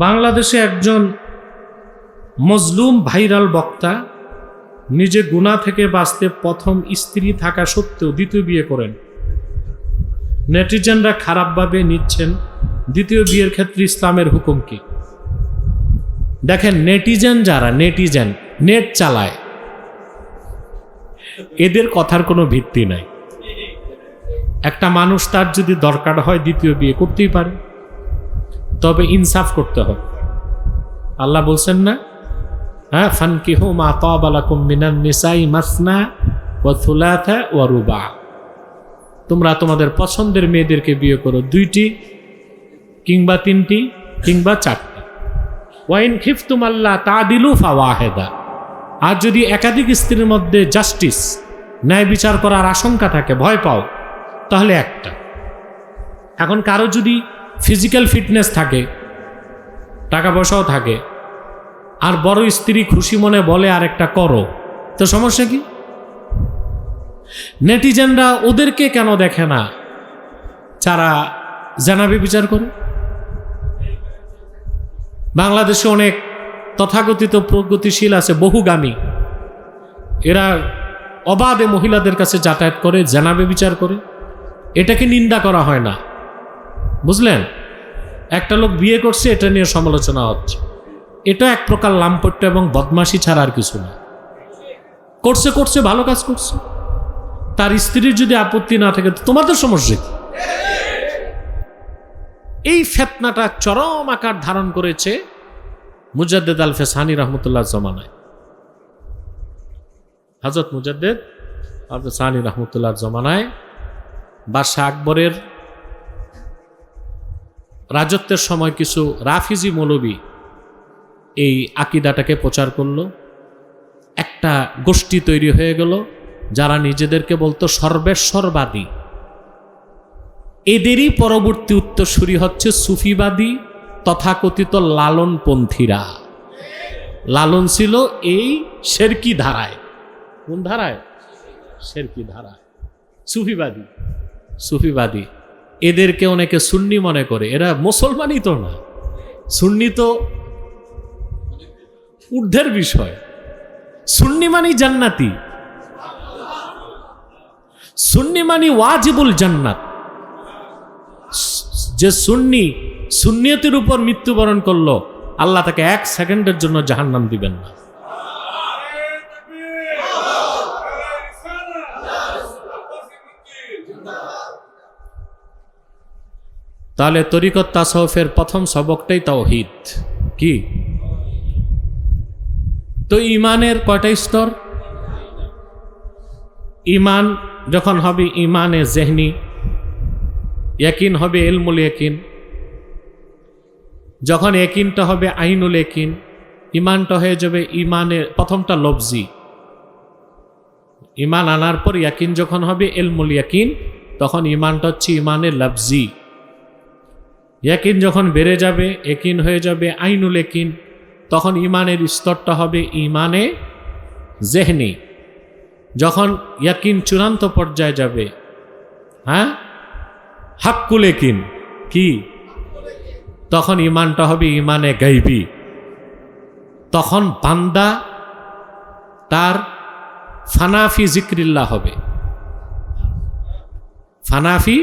বাংলাদেশে একজন মজলুম ভাইরাল বক্তা নিজে গুনাহ থেকে বাঁচতে প্রথম স্ত্রী থাকা সত্ত্বেও দ্বিতীয় বিয়ে করেন। নেটিজেনরা খারাপভাবে নিচ্ছেন দ্বিতীয় বিয়ের ক্ষেত্রে ইসলামের হুকুম কি। দেখেন, নেটিজেন যারা নেট চালায়, এদের কথার কোনো ভিত্তি নাই। একটা মানুষ তার যদি দরকার হয় দ্বিতীয় বিয়ে করতেই পারে, তবে ইনসাফ করতে হবে। আল্লাহ বলছেন না, হ্যাঁ, ফানকিহু মা তাবা লাকুম মিনান নিসাই মাসনা ওয়া থুলাথা ওয়া রুবা। তোমরা তোমাদের পছন্দের মেয়েদেরকে বিয়ে করো, 2টি কিংবা 3টি কিংবা 4টি। ওয়াইন খিফতুম আল্লাহ তাদিলু ফাওয়াহিদা। আর যদি একাধিক স্ত্রীর মধ্যে জাস্টিস, ন্যায় বিচার করার আশঙ্কা থাকে, ভয় পাও, তাহলে একটা। এখন কারো যদি ফিজিক্যাল ফিটনেস থাকে, টাকা পয়সাও থাকে, আর বড় স্ত্রী খুশি মনে বলে আর একটা করো, তো সমস্যা কি? নেটিজেনরা ওদেরকে কেন দেখে না যারা জানাবে বিচার করে? বাংলাদেশে অনেক তথাকথিত প্রগতিশীল আছে, বহুগামী, এরা অবাধে মহিলাদের কাছে যাতায়াত করে, জানাবে বিচার করে। এটাকে নিন্দা করা হয় না, বুঝলেন? একটা লোক বিয়ে করছে, এটা নিয়ে সমালোচনা হচ্ছে। এটা এক প্রকার লাম্পট্য এবং বদমাশি ছাড়া আর কিছু না। করছে ভালো কাজ করছে, তার স্ত্রীর যদি আপত্তি না থাকে, তোমাদের সমস্যা কি? এই ফিতনাটা চরম আকার ধারণ করেছে মুজাদ্দেদ আল ফেসানি রহমতুল্লাহ জমানায়। হযরত মুজাদ্দেদ আল ফেসানি রহমতুল্লাহ জমানায় বাদশাহ আকবরের রাজত্বের সময় কিছু রাফিজি মৌলবী এই আকীদাটাকে প্রচার করলো। একটা গোষ্ঠী তৈরি হয়ে গেল যারা নিজেদেরকে বলতো সর্বেশ্বরবাদী। এদেরই পরবর্তী উত্তরসূরি হচ্ছে সুফিবাদী তথাকথিত লালনপন্থীরা। লালন ছিল এই শেরকি ধারায়। কোন ধারায়? শেরকি ধারায়। সুফিবাদী এদেরকে অনেকে সুন্নি মনে করে। এরা মুসলমানই তো না, সুন্নি তো ঊর্ধ্বের বিষয়। সুন্নি মানি জান্নাতি, সুন্নি মানি ওয়াজিবুল জান্নাত। যে সুন্নিয়তের উপর মৃত্যুবরণ করলো, আল্লাহ তাকে 1 সেকেন্ডের জন্য জাহান্নাম দিবেন না। তাহলে তরিকত তাসাউফের প্রথম সবকটাই তাওহীদ। কি? তো ইমানের কয়টা স্তর? ইমান যখন হবে ইমানে জেহনি, ইয়াকিন হবে ইলমুল ইয়াকিন। যখন ইয়াকিনটা হবে আইনুল ইয়াকিন, ইমানটা হয়ে যাবে ইমানের প্রথমটা লফজি। ইমান আনার পর ইয়াকিন যখন হবে ইলমুল ইয়াকিন, তখন ইমানটা হচ্ছে ইমানে লফজি। ইয়াকিন যখন বেড়ে যাবে, ইয়াকিন হয়ে যাবে আইনুল ইয়াকিন, তখন ইমানের স্তরটা হবে ইমানে জেহনি। যখন ইয়াকিন চূড়ান্ত পর্যায়ে যাবে, হ্যাঁ, হাক্কুল ইয়াকিন, কি? তখন ইমানটা হবে ইমানে গাইবি। তখন বান্দা তার ফানাফি জিক্রিল্লাহ হবে। ফানাফি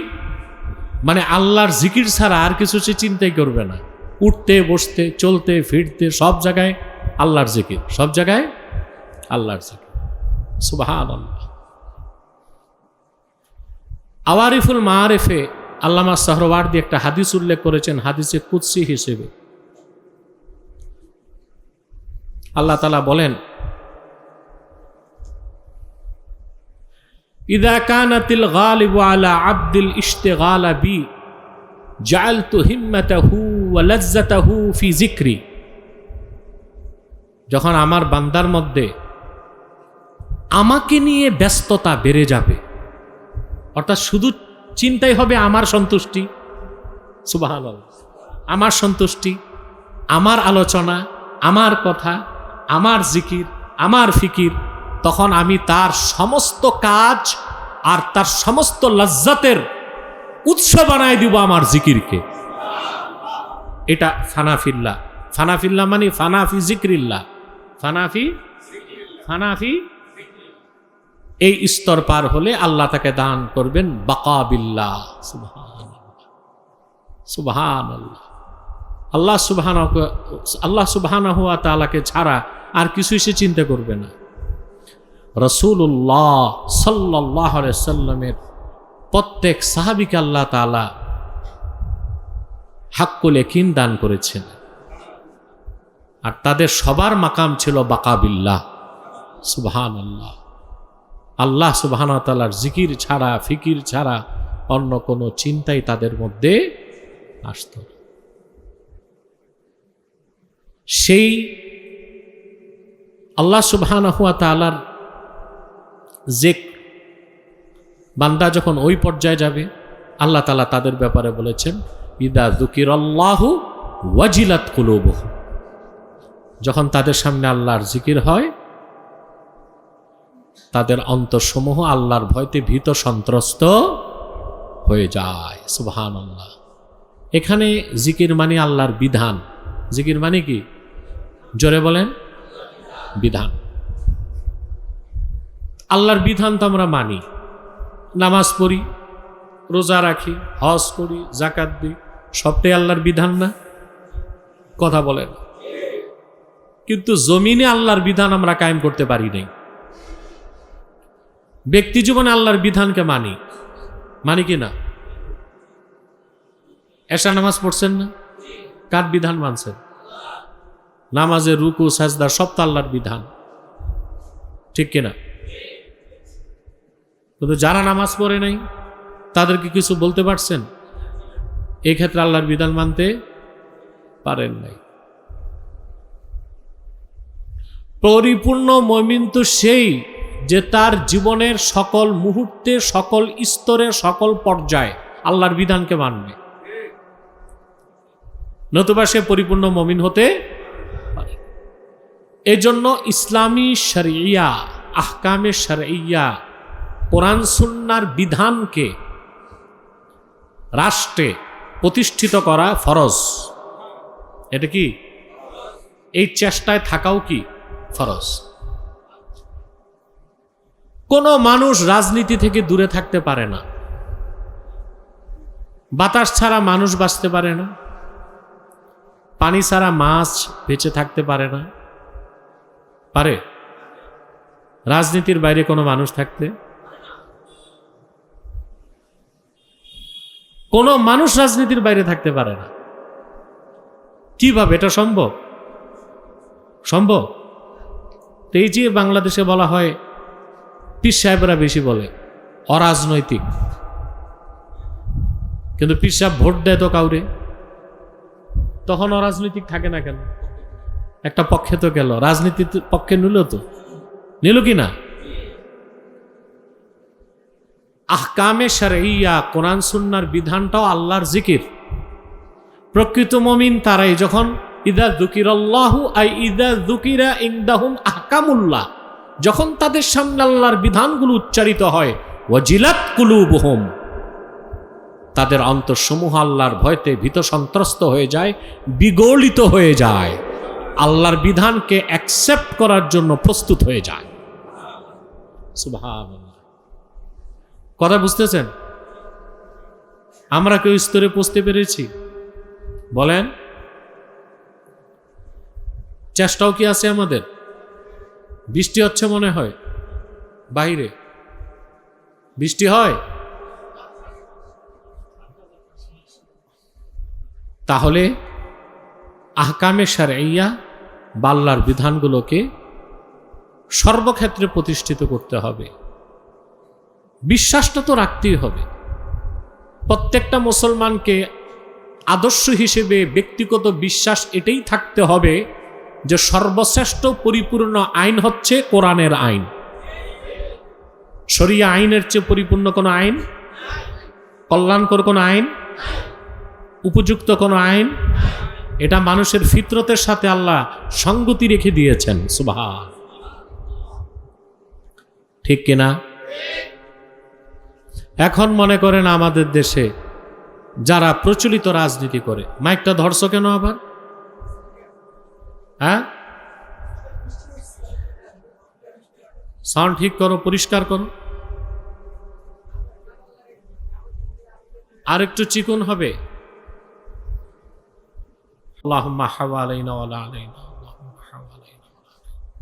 মানে আল্লাহর জিকির ছাড়া আর কিছু সে চিন্তাই করবে না। উঠতে বসতে চলতে ফিরতে সব জায়গায় আল্লাহর জিকির, সব জায়গায় আল্লাহর জিকির। সুবহানাল্লাহ। আওয়ারিফুল মাআরিফে আল্লামা সাহরওয়ার্দী একটা হাদিস উল্লেখ করেছেন, হাদিসে কুদসি হিসেবে। আল্লাহ তাআলা বলেন, ইযা কানাতিল গালিবু আলা আবদিল ইশতিগালা বি জাআলতু হিম্মাতাহু ওয়া লাজ্জাতাহু ফি যিকরি। যখন আমার বান্দার মধ্যে আমাকে নিয়ে ব্যস্ততা বেড়ে যাবে, অর্থাৎ শুধু চিন্তাই হবে আমার সন্তুষ্টি, সুবহানাল্লাহ, আমার সন্তুষ্টি, আমার আলোচনা, আমার কথা, আমার জিকির, আমার ফিকির, তখন আমি তার সমস্ত কাজ আর তার সমস্ত লজ্জাতের উৎস বানায় দিব আমার জিকিরকে। এটা ফানাফিল্লাহ। ফানাফিল্লাহ মানে ফানাফি জিক্রিল্লাহ, ফানাফি এই স্তর পার হলে আল্লাহ তাকে দান করবেন বাকাবিল্লাহ। সুবহানাল্লাহ। আল্লাহ সুবহানাহু ওয়া তাআলাকে ছাড়া আর কিছুই সে চিন্তা করবে না। রাসূলুল্লাহ সাল্লাল্লাহু আলাইহি ওয়াসাল্লামের প্রত্যেক সাহাবীকে আল্লাহ তাআলা হাক্কুল ইয়াকিন দান করেছেন, আর তাদের সবার মাকাম ছিল বাকাবিল্লাহ। সুবহানাল্লাহ। আল্লাহ সুবহানাহু ওয়া তাআলার জিকির ছাড়া, ফিকির ছাড়া অন্য কোনো চিন্তাই তাদের মধ্যে আসত না। সেই আল্লাহ সুবহানাহু ওয়া তাআলার জিকির বান্দা যখন ওই পর্যায়ে যাবে, আল্লাহ তাআলা তাদের ব্যাপারে বলেছেন ইদা যুকিরাল্লাহু ওয়াজিলাত কুলুবুহুম, যখন তাদের সামনে আল্লাহর জিকির হয় তাদের অন্তরসমূহ আল্লাহর ভয়তে ভীত সন্ত্রস্ত হয়ে যায়। সুবহানাল্লাহ। এখানে জিকির মানে আল্লাহর বিধান। জিকির মানে কি? জোরে বলেন। বিধান। আল্লাহর বিধান তো আমরা মানি, নামাজ পড়ি, রোজা রাখি, হজ করি, যাকাত দিই, সবটাই আল্লাহর বিধান না? কথা বলেন। কিন্তু জমিনে আল্লাহর বিধান আমরা কায়েম করতে পারি নাই। ব্যক্তি জীবনে আল্লাহর বিধানকে মানি কি না? এশা নামাজ পড়ছেন না? কার বিধান মানছেন? নামাজের রুকু সাজদা সব তো আল্লাহর বিধান, ঠিক কিনা? কিন্তু যারা নামাজ পড়ে নাই তাদেরকে কিছু বলতে পারছেন? এই ক্ষেত্রে আল্লাহর বিধান মানতে পারেন নাই। পরিপূর্ণ মুমিন তো সেই যে তার জীবনের সকল মুহূর্তে, সকল স্তরে, সকল পর্যায়ে আল্লাহর বিধানকে মানবে, নতুবা সে পরিপূর্ণ মুমিন হতে পারে। এজন্য ইসলামী শরিয়া, আহকামে শরঈয়া, কোরআন সুন্নাহর বিধানকে রাষ্ট্রে প্রতিষ্ঠিত করা ফরজ। এটা কি? এই চেষ্টায় থাকাও কি ফরজ। কোনো মানুষ রাজনীতি থেকে দূরে থাকতে পারে না। বাতাস ছাড়া মানুষ বাঁচতে পারে না, পানি ছাড়া মাছ বেঁচে থাকতে পারে না। পারে? রাজনীতির বাইরে কোনো মানুষ থাকতে? কোনো মানুষ রাজনীতির বাইরে থাকতে পারে না। কিভাবে এটা সম্ভব? সম্ভব? এই যে বাংলাদেশে বলা হয়, পীর সাহেবরা বেশি বলে অরাজনৈতিক, কিন্তু পীর সাহেব ভোট দেয় তো কাউরে, তখন অরাজনৈতিক থাকে না কেন? একটা পক্ষে তো গেল, রাজনীতির পক্ষে নিল কি না? আহকামে শরঈয়া, কোরআন সুন্নাহর বিধানটাও আল্লাহর জিকির। প্রকৃত মুমিন তারাই যখন ইদা যুকিরাল্লাহু আই ইদা যুকিরা ইনদাহুম আহকামুল্লাহ, যখন তাদের সামনে আল্লাহর বিধানগুলো উচ্চারিত হয়, ওয়াজিলাত কুলুবুহুম, তাদের অন্তরসমূহ আল্লাহর ভয়তে ভীত সন্ত্রস্ত হয়ে যায়, বিগলিত হয়ে যায়, আল্লাহর বিধানকে অ্যাকসেপ্ট করার জন্য প্রস্তুত হয়ে যায়। সুবহানাল্লাহ। কথা বুঝতেছেন? আমরা কেউ স্তরে পৌঁছতে পেরেছি? বলেন। চেষ্টাও কি আছে আমাদের? বৃষ্টি হচ্ছে মনে হয় বাইরে, বৃষ্টি হয়? তাহলে আহকামে শরঈয়া বা আল্লাহর বিধানগুলোকে সর্বক্ষেত্রে প্রতিষ্ঠিত করতে হবে। বিশ্বাসটা তো রাখতেই হবে। প্রত্যেকটা মুসলমানকে আদর্শ হিসেবে ব্যক্তিগত বিশ্বাস এটাই থাকতে হবে যে সর্বশ্রেষ্ঠ পরিপূর্ণ আইন হচ্ছে কোরআনের আইন। শরিয়া আইনের চেয়ে পরিপূর্ণ কোনো আইন, কল্যাণকর কোনো আইন, উপযুক্ত কোনো আইন, এটা মানুষের ফিতরতের সাথে আল্লাহ সঙ্গতি রেখে দিয়েছেন। সুবহান, ঠিক কিনা? এখন মনে করেন আমাদের দেশে যারা প্রচলিত রাজনীতি করে। মাইকটা ধরছো কেন আবার? হ্যাঁ, সাউন্ড ঠিক করো, পরিষ্কার করো, আর একটু চিকন হবে। আল্লাহুম্মা হাওয়ালাইনা ওয়ালা আলাইনা, আল্লাহুম্মা হাওয়ালাইনা ওয়ালা আলাইনা,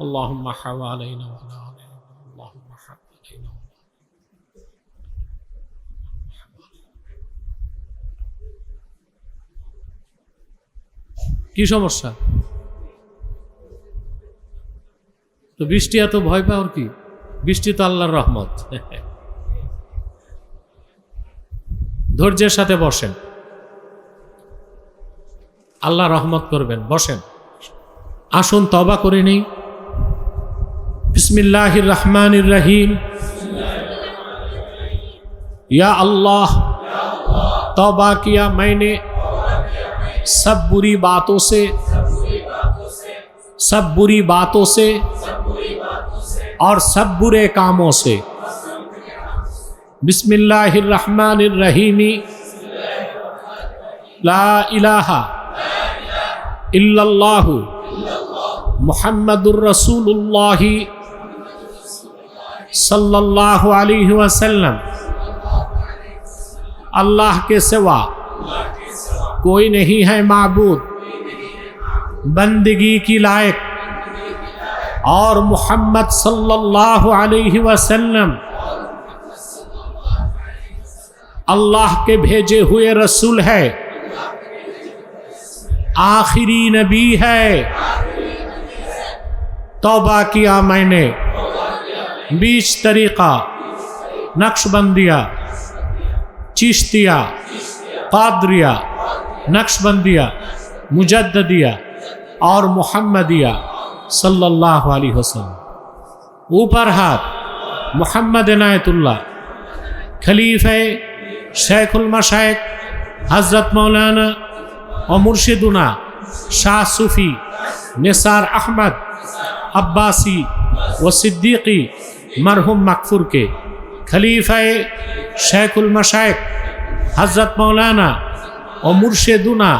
আল্লাহুম্মা হাওয়ালাইনা ওয়ালা আলাইনা, আল্লাহুম্মা হাওয়ালাইনা। কি সমস্যা? তো বৃষ্টি এত ভয় পাওয়ার কি? বৃষ্টি তো আল্লাহর রহমত। ধৈর্যের সাথে বসেন, আল্লাহ রহমত করবেন। বসেন, আসুন তওবা করে নেই। বিসমিল্লাহির রহমানির রহিম। या अल्लाह, तौबा किया मैंने सब बुरी बातों से, सब बुरी बातों से और सब बुरे कामों से। बिस्मिल्लाहिर रहमानिर रहीम। ला इलाहा इल्लल्लाहु मुहम्मदुर रसूलुल्लाह सल्लल्लाहु अलैहि वसल्लम। अल्लाह के सिवा कोई नहीं है माबूद बंदगी की लायक, और मुहम्मद सल्लल्लाहु अलैहि वसल्लम अल्लाह के भेजे हुए रसूल है, आखिरी नबी है। तौबा किया मैंने 20 तरीका, नक्शबंदिया, चिश्तिया, कादरिया, नक्शबंदिया, मुजद्ददिया और मुहम्मदिया सल्लल्लाहु अलैहि वसल्लम। ऊपर हाथ मोहम्मद इनायतुल्लाह, खलीफे शेखुल मशाइख हजरत मौलाना और मुर्शिदुना शाह सूफी निसार अहमद अब्बासी व सिद्दीकी मरहुम मकफूर के, खलीफे शेखुल मशाइख हजरत मौलाना और मुर्शिदुना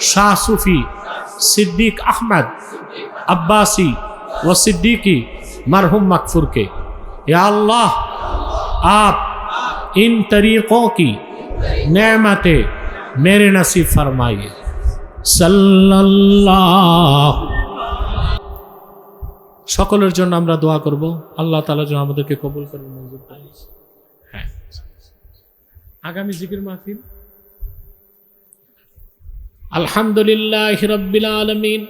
शाह सूफी सिद्दीक अहमद अब्बासी व सिद्दीकी मरहुम मकफूर के। या अल्लाह, आप इन तरीक़ों की नेमतें मेरे नसीब फरमाइए। सल्लल्लाहु। সকলের জন্য আমরা দোয়া করব, আল্লাহ তাআলা যেন আমাদেরকে কবুল করেন, মঞ্জুর করেন। হ্যাঁ, আগামী জিকির মাহফিল আলহামদুলিল্লাহি রাব্বিল আলামিন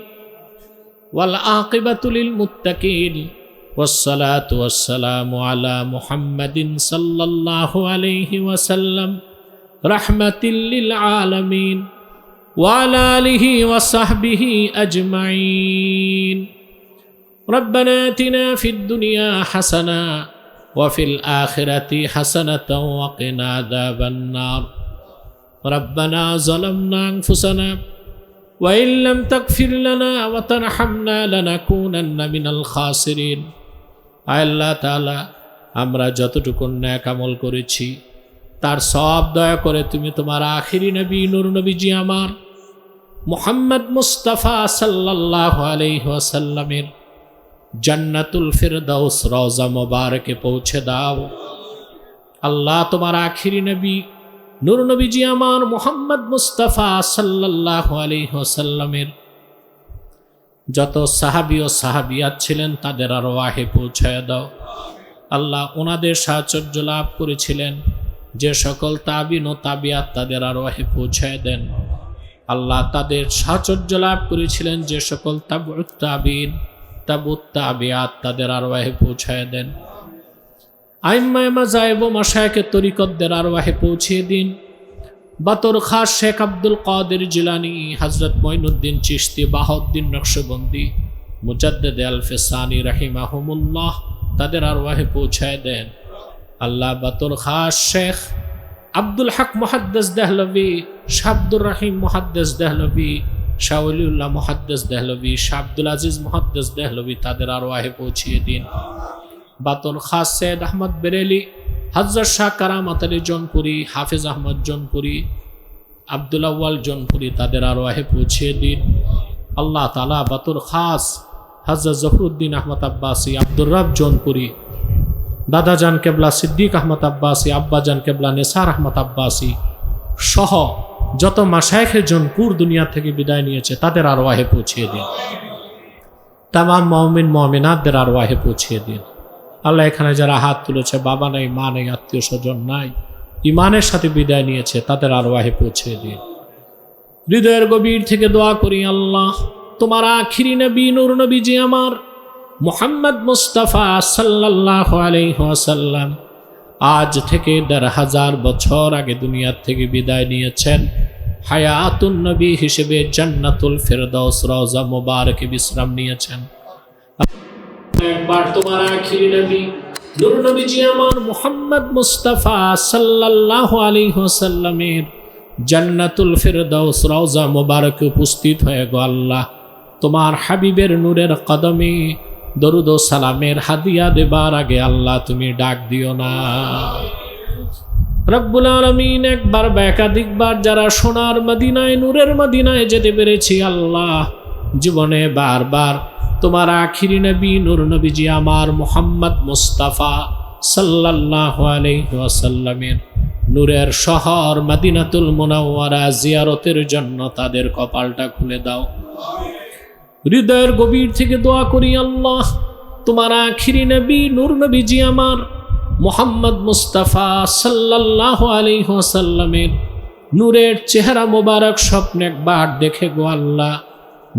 ওয়াল আকিবাতু লিল মুত্তাকিন والصلاة والسلام على محمد صلى الله عليه وسلم رحمة للعالمين وعلى آله وصحبه أجمعين. ربنا آتنا في الدنيا حسنة وفي الآخرة حسنة وقنا عذاب النار. ربنا ظلمنا أنفسنا وإن لم تغفر لنا وترحمنا لنكونن من الخاسرين. আল্লাহ তাআলা, আমরা যতটুকু নেক আমল করেছি তার সব দয়া করে তুমি তোমার আখিরি নবী নূর নবীজি আমার মুহাম্মদ মুস্তাফা সাল্লাল্লাহু আলাইহি ওয়াসাল্লামের জান্নাতুল ফিরদাউস রওজা মুবারকে পৌঁছে দাও। আল্লাহ, তোমার আখিরি নবী নূর নবীজি আমার মুহাম্মদ মুস্তাফা সাল্লাল্লাহু আলাইহি ওয়াসাল্লামের যত সাহাবী ও সাহাবিয়াত ছিলেন তাদের আরওয়াহে পৌঁছায় দাও। আল্লাহ, ওনাদের সাহচর্য লাভ করেছিলেন যে সকল তাবিন ও তাবিয়াত তাদের আরওয়াহে পৌঁছায় দেন। আল্লাহ, তাদের সাহচর্য লাভ করেছিলেন যে সকল তাবউত তাবিন তাবুত তাবিয়াত তাদের আরওয়াহে পৌঁছায় দেন। আইম্মায়ে মাযাহিব ও মাশায়েখে তরিকতদের আরওয়াহে পৌঁছিয়ে দিন। বাতর খাস শেখ আব্দুল কাদের জিলানী, হজরত মঈনুদ্দিন চিশতি, বাহাউদ্দিন নকশবন্দি, মুজাদ্দিদ আল-ফিসানি রাহিমাহুমুল্লাহ তাদের আরওয়াহে পৌঁছায় দেন। আল্লাহ, বাতর খাস শেখ আব্দুল হক মুহাদ্দিস দেহলভী, শাহ আব্দুর রহিম মুহাদ্দিস দেহলভী, শাহ ওলিউল্লাহ মুহাদ্দিস দেহলভী, শাহ আব্দুল আজিজ মুহাদ্দিস দেহলভী তাদের আরওয়াহে পৌঁছিয়ে দিন। বাতর খাস সৈয়দ আহমদ বেরেলি, হযরত শাহ কারামাত আলী জৌনপুরি, হাফেজ আহমদ জৌনপুরি, আব্দুল আউয়াল জৌনপুরি, তাদের আরওয়াহে পৌঁছে দিন। আল্লাহ তাআলা বাতুর খাস হযরত জফরউদ্দিন আহমদ আব্বাসী, আব্দুর রব জৌনপুরি, দাদাজান কেবলা সিদ্দিক আহমদ আব্বাসী, আব্বাজান কেবলা নেসার আহমদ আব্বাসী সহ যত মাশায়েখে জৌনপুর দুনিয়া থেকে বিদায় নিয়েছে তাদের আরওয়াহে পৌঁছিয়ে দিন। তামাম মুমিন মুমিনাতদের আরওয়াহে পৌঁছিয়ে দিন। আল্লাহ এখানে যারা হাত তুলেছে, বাবা নাই, মা নেই, আত্মীয় স্বজন নাই, ইমানের সাথে বিদায় নিয়েছে, তাদের আরওয়াহে পৌঁছিয়ে দিন। হৃদয়ের গভীর থেকে দোয়া করি, আল্লাহ তোমার আখিরি নবী নূর নবীজি আমার মুহাম্মদ মুস্তাফা সাল্লাল্লাহু আলাইহি ওয়াসাল্লাম আজ থেকে ১৫০০ বছর আগে দুনিয়ার থেকে বিদায় নিয়েছেন। হায়াতুন নবী হিসেবে জান্নাতুল ফেরদাউস রওজা মুবারকে বিশ্রাম নিয়েছেন। একবার তোমার আখিরি নবী নূর নবীজি আমার মুহাম্মদ মুস্তাফা সাল্লাল্লাহু আলাইহি ওয়াসাল্লামের জান্নাতুল ফেরদাউস রওজা মুবারকে উপস্থিত হয়ে গো আল্লাহ, তোমার হাবিবের নূরের কদমে দরুদ ও সালামের হাদিয়া দেবার আগে আল্লাহ তুমি ডাক দিও না। রব্বুল আলামিন একবার বা একাধিকবার যারা সোনার মদিনায়, নূরের মদিনায় যেতে পেরেছি আল্লাহ, জীবনে বারবার তোমার আখিরি নবী নূর নবীজি আমার মুহাম্মদ মুস্তাফা সাল্লাল্লাহু আলাইহি ওয়াসাল্লামের নূরের শহর মদিনাতুল মুনাওয়ারা জিয়ারতের জন্য তাদের কপালটা খুলে দাও। হৃদয়ের গভীর থেকে দোয়া করি, আল্লাহ তোমার আখিরি নবী নূর নবীজি আমার মুহাম্মদ মুস্তাফা সাল্লাল্লাহু আলাইহি ওয়াসাল্লামের নূরের চেহারা মোবারক স্বপ্নে একবার দেখে গো আল্লাহ,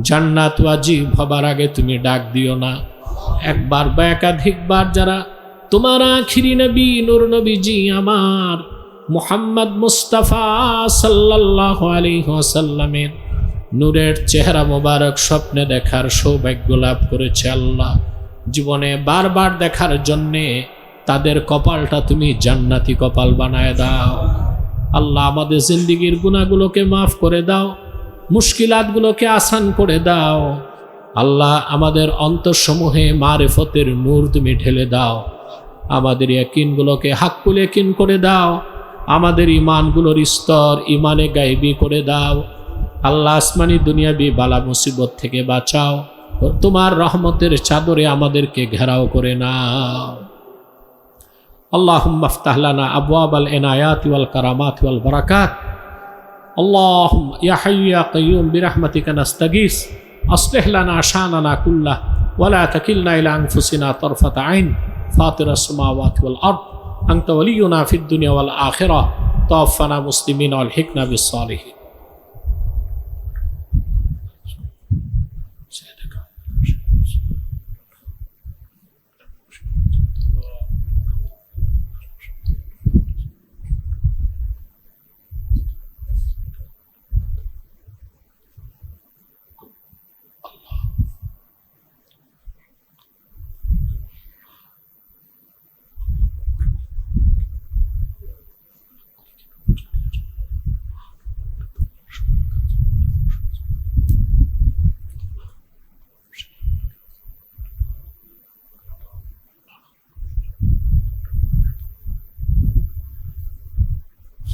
জান্নাত ওয়াজিব হবার আগে তুমি ডাক দিও না। একবার বা একাধিকবার যারা তোমার আখিরি নবী নূর নবীজি আমার মুহাম্মদ মুস্তাফা সাল্লাল্লাহু আলাইহি ওয়াসাল্লামের নূরের চেহারা মোবারক স্বপ্নে দেখার সৌভাগ্য লাভ করেছে আল্লাহ, জীবনে বারবার দেখার জন্যে তাদের কপালটা তুমি জান্নাতি কপাল বানায় দাও। আল্লাহ আমাদের জিন্দেগির গুনাহগুলোকে মাফ করে দাও, মুশকিলাতগুলোকে আসান করে দাও। আল্লাহ আমাদের অন্তরসমূহে মারিফতের নূর তুমি ঢেলে দাও, আমাদের ইয়াকিনগুলোকে হাক্কুল ইয়াকিন করে দাও, আমাদের ইমানগুলোর স্তর ইমানে গায়বী করে দাও। আল্লাহ আসমানি দুনিয়াবি বালা মুসিবত থেকে বাঁচাও, তোমার রহমতের চাদরে আমাদেরকে ঘেরাও করে নাও। আল্লাহুম্মা আফতাহ লানা আবওয়াবাল ইনায়াতি ওয়াল কারামাতি ওয়াল বারাকাত। আল্লাহুম্মা ইয়া হাইয়্যু ইয়া কাইয়্যুম বিরহমাতিকা নাস্তাগীস আসলিহ লানা শানানা কুল্লাহ ওয়া লা তাকিলনা ইলা আনফুসিনা তারফাতা আইন ফাতিরাস সামাওয়াতি ওয়াল আরদ আনতা ওয়ালিয়ুনা ফিদ দুনিয়া ওয়াল আখিরাহ তাওফানা মুসলিমিন ওয়াল হিকনা বিস সালিহিন।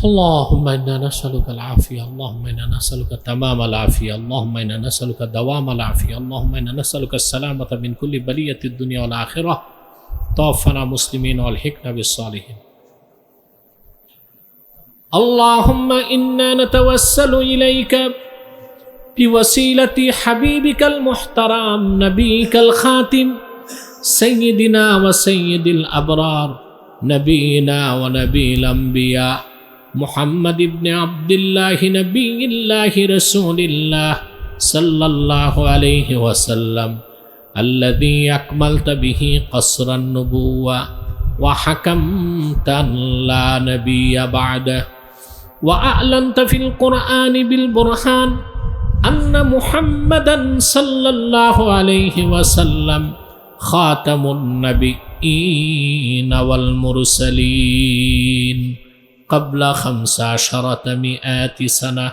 اللهم إنا نسألك العافية، اللهم إنا نسألك تمام العافية، اللهم إنا نسألك دوام العافية، اللهم إنا نسألك السلامة من كل بلية الدنيا والآخرة توفنا مسلمين والحقنا بالصالحين. اللهم إنا نتوسل إليك بوسيلة حبيبك المحترم نبيك الخاتم سيدنا وسيد الأبرار نبينا ونبي الأنبياء محمد بن عبد الله نبي الله رسول الله صلى الله عليه وسلم الذي أكملت به قصر النبوة وحكمت أن لا نبي بعده وأعلنت في القرآن بالبرهان أن محمدا صلى الله عليه وسلم خاتم النبيين والمرسلين قبل 1500 سنة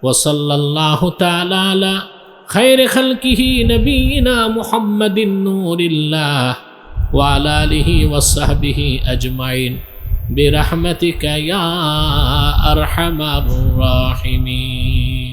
وصلى الله تعالى على خير خلقه نبينا محمد نور الله وعلى آله وصحبه أجمعين বিরহমাতিকা ইয়া আরহামার রাহিমিন।